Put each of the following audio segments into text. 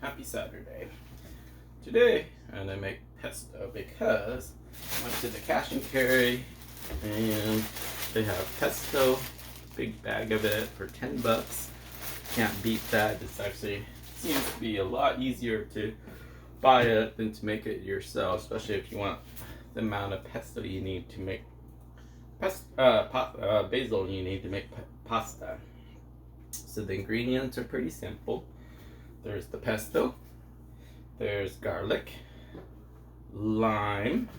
Happy Saturday. Today I'm gonna make pesto because I went to the cash and carry and they have pesto, big bag of it for 10 bucks. Can't beat that. It's actually seems to be a lot easier to buy it than to make it yourself, especially if you want the amount of pesto you need to make basil you need to make pasta. So the ingredients are pretty simple. There's the pesto, there's garlic, lime,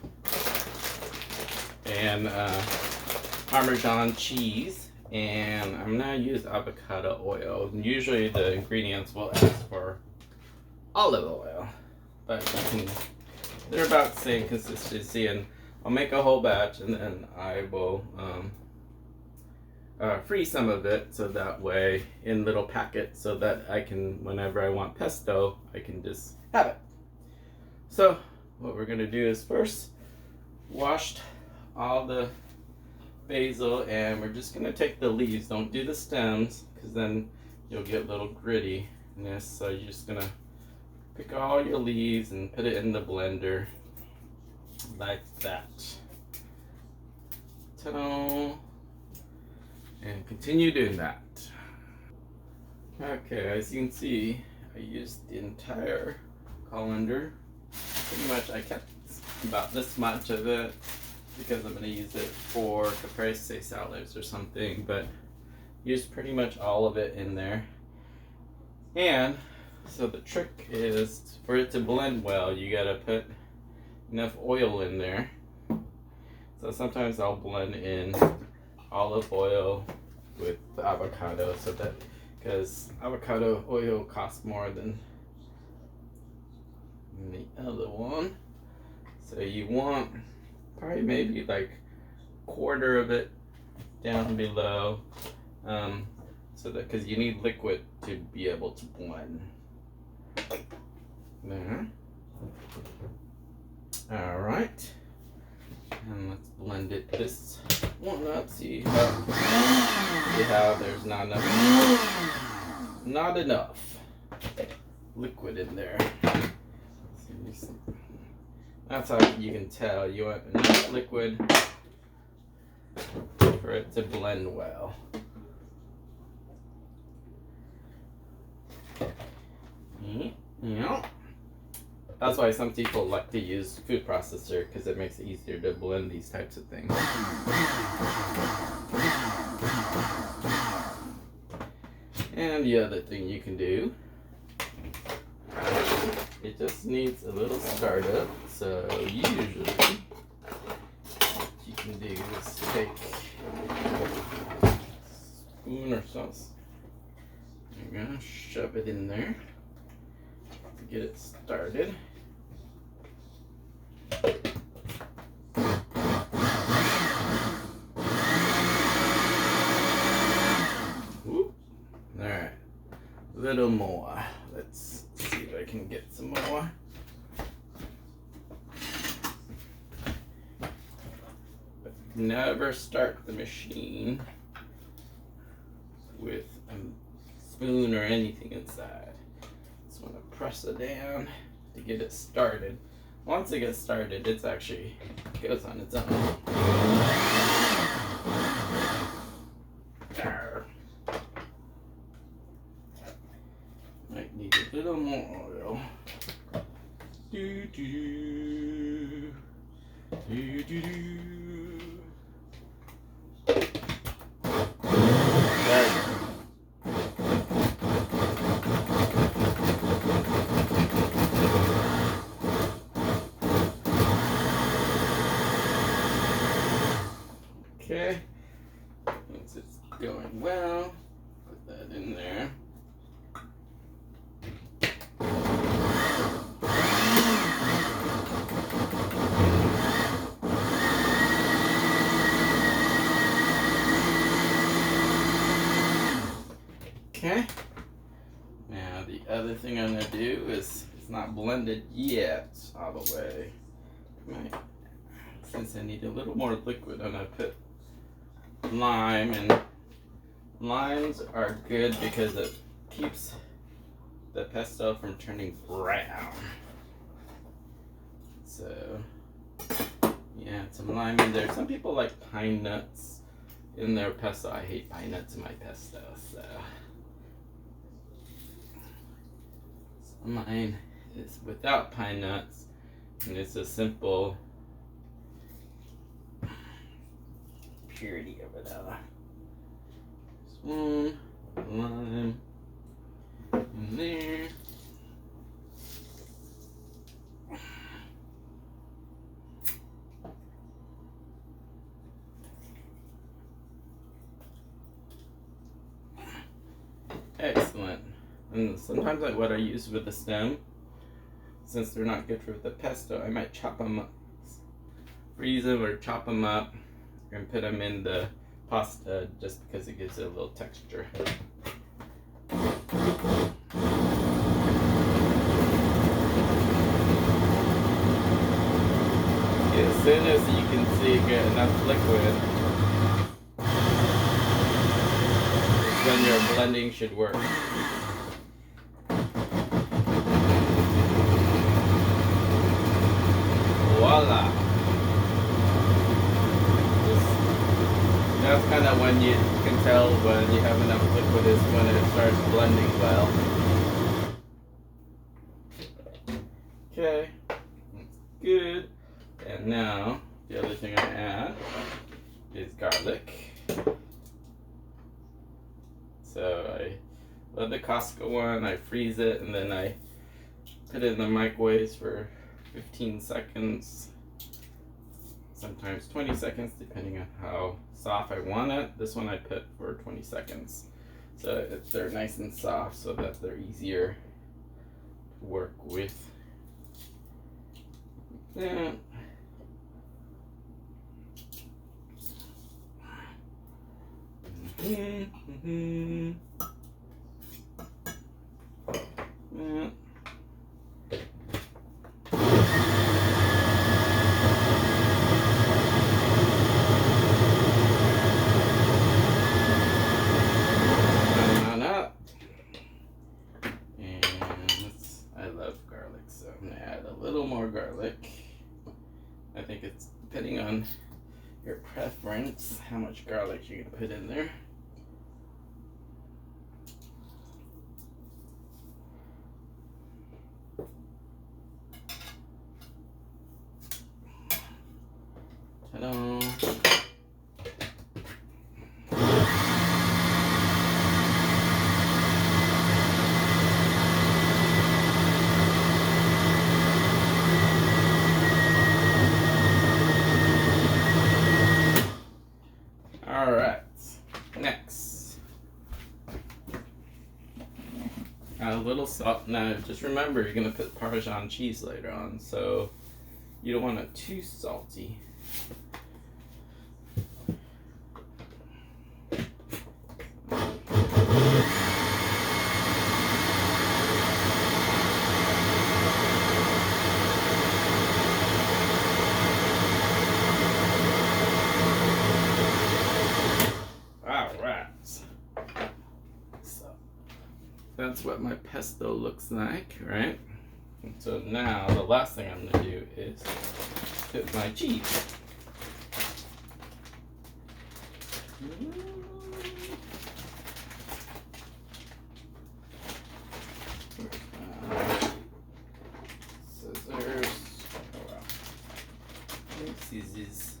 and Parmesan cheese, and I'm gonna use avocado oil. Usually the ingredients will ask for olive oil, but they're about the same consistency, and I'll make a whole batch and then I will freeze some of it so that way in little packets so that I can, whenever I want pesto, I can just have it. So what we're gonna do is first wash all the basil, and we're just gonna take the leaves. Don't do the stems because then you'll get a little grittiness. So you're just gonna pick all your leaves and put it in the blender like that. Ta-da! And continue doing that. Okay, as you can see, I used the entire colander. Pretty much I kept about this much of it because I'm going to use it for caprese salads or something, but use pretty much all of it in there. And so the trick is for it to blend well, you got to put enough oil in there. So sometimes I'll blend in olive oil with the avocado, so that because avocado oil costs more than the other one, so you want probably maybe like quarter of it down below, so that because you need liquid to be able to blend there. All right, and let's blend it this one up. See how there's not enough liquid in there. That's how you can tell you want enough liquid for it to blend well. Yeah. That's why some people like to use food processor, because it makes it easier to blend these types of things. And the other thing you can do, it just needs a little startup. So usually what you can do is take a spoon or something. You're gonna shove it in there to get it started. Alright, a little more. Let's see if I can get some more. But never start the machine with a spoon or anything inside. Just want to press it down to get it started. Once it gets started, it's actually goes on its own. There. Might need a little more oil. Do do do do do. There you go. Okay, once it's going well, put that in there. Okay, now the other thing I'm going to do is, it's not blended yet all the way. Since I need a little more liquid, I'm going to put lime, and limes are good because it keeps the pesto from turning brown. So, yeah, some lime in there. Some people like pine nuts in their pesto. I hate pine nuts in my pesto, so mine is without pine nuts, and it's a simple purity of it. Spoon, lime in there. Excellent. And sometimes, like what I use with the stem, since they're not good for the pesto, I might chop them up, freeze them, or chop them up and put them in the pasta just because it gives it a little texture. As soon as you can see get enough liquid, when your blending should work. Voila! That's kind of when you can tell when you have enough liquid is when it starts blending well. Okay, that's good. And now, the other thing I add is garlic. So I love the Costco one, I freeze it, and then I put it in the microwave for 15 seconds, sometimes 20 seconds, depending on how soft I want it. This one I put for 20 seconds. So they're nice and soft so that they're easier to work with. Yeah. Yeah. I love garlic, so I'm gonna add a little more garlic. I think it's depending on your preference how much garlic you're gonna put in there. Ta-da! Alright, next. Add a little salt. Now, just remember, you're going to put Parmesan cheese later on, so you don't want it too salty. That's what my pesto looks like, right? And so now the last thing I'm going to do is put my cheese. Scissors. Oh wow. Scissors.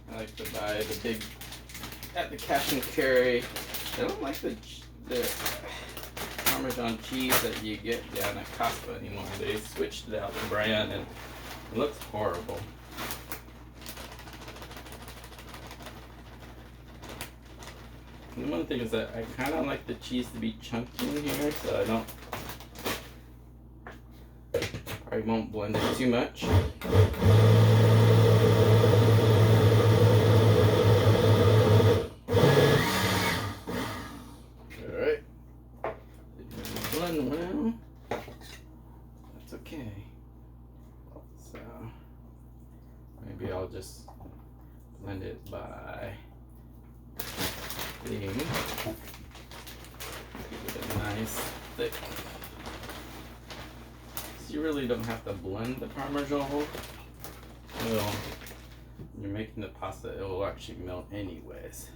I like to buy the big at the cash and carry. I don't like the Parmesan cheese that you get down at Costco anymore. They switched out the brand and it looks horrible. And one thing is that I kind of like the cheese to be chunky in here, so I don't. I won't blend it too much. Well, that's okay. So maybe I'll just blend it by thing. Give it a nice thick. So you really don't have to blend the Parmesan. Well, when you're making the pasta, it will actually melt anyways.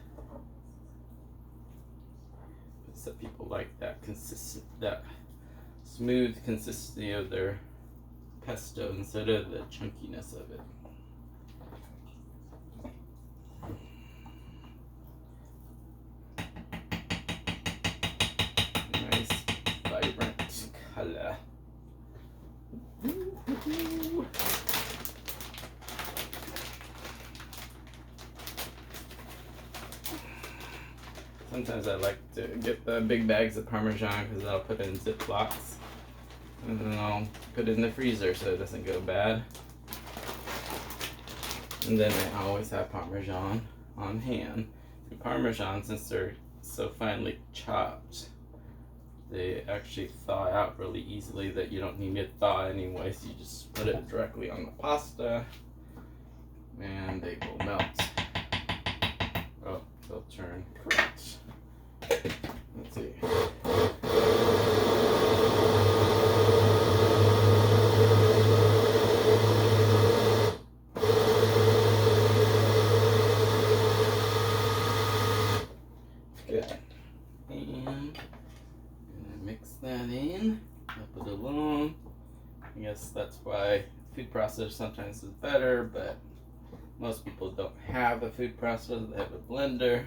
But some people like that that smooth consistency of their pesto instead of the chunkiness of it. Nice, vibrant color. Sometimes I like to get the big bags of Parmesan because I'll put it in Ziplocs. And then I'll put it in the freezer so it doesn't go bad. And then I always have Parmesan on hand. And Parmesan, since they're so finely chopped, they actually thaw out really easily that you don't need to thaw anyway. So you just put it directly on the pasta and they will melt. Oh, they'll turn correct. Let's see. Good. And mix that in, help it along. I guess that's why food processor sometimes is better, but most people don't have a food processor, they have a blender.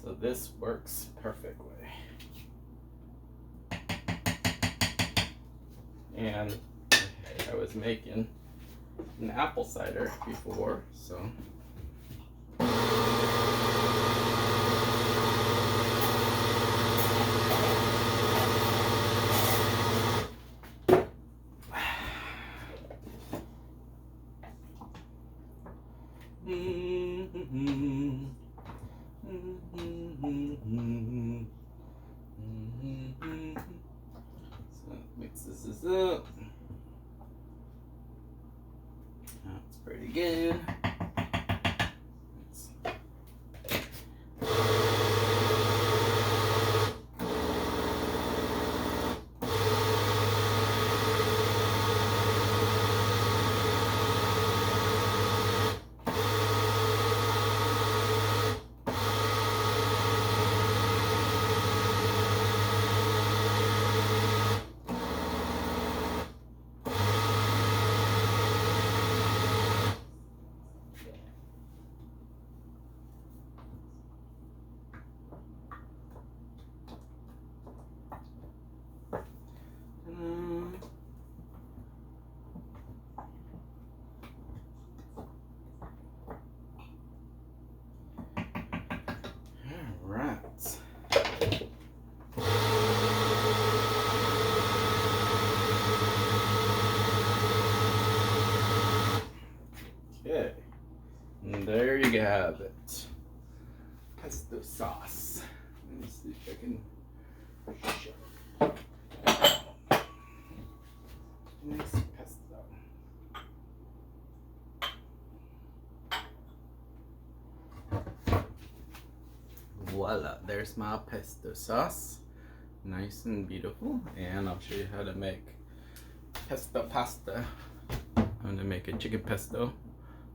So this works perfectly. And I was making an apple cider before, so so mix this up. That's pretty good. Okay, and there you have it. Pesto sauce. Let me see if I can show it. Nice pesto. Voila, there's my pesto sauce. Nice and beautiful. And I'll show you how to make pesto pasta. I'm gonna make a chicken pesto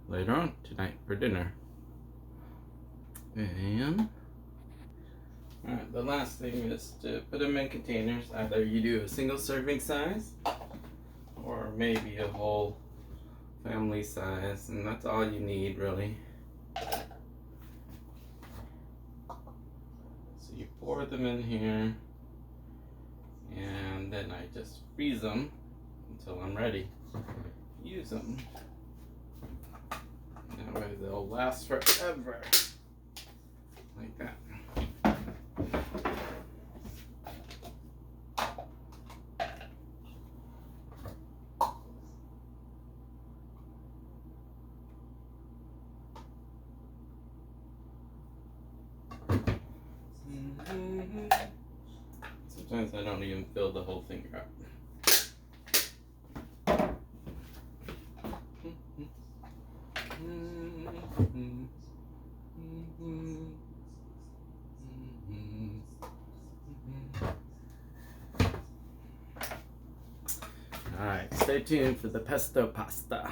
later on tonight for dinner. And alright, the last thing is to put them in containers. Either you do a single serving size or maybe a whole family size, and that's all you need really. So you pour them in here and then I just freeze them until I'm ready to use them. That way they'll last forever. Like that. Sometimes I don't even fill the whole thing up. Alright, stay tuned for the pesto pasta.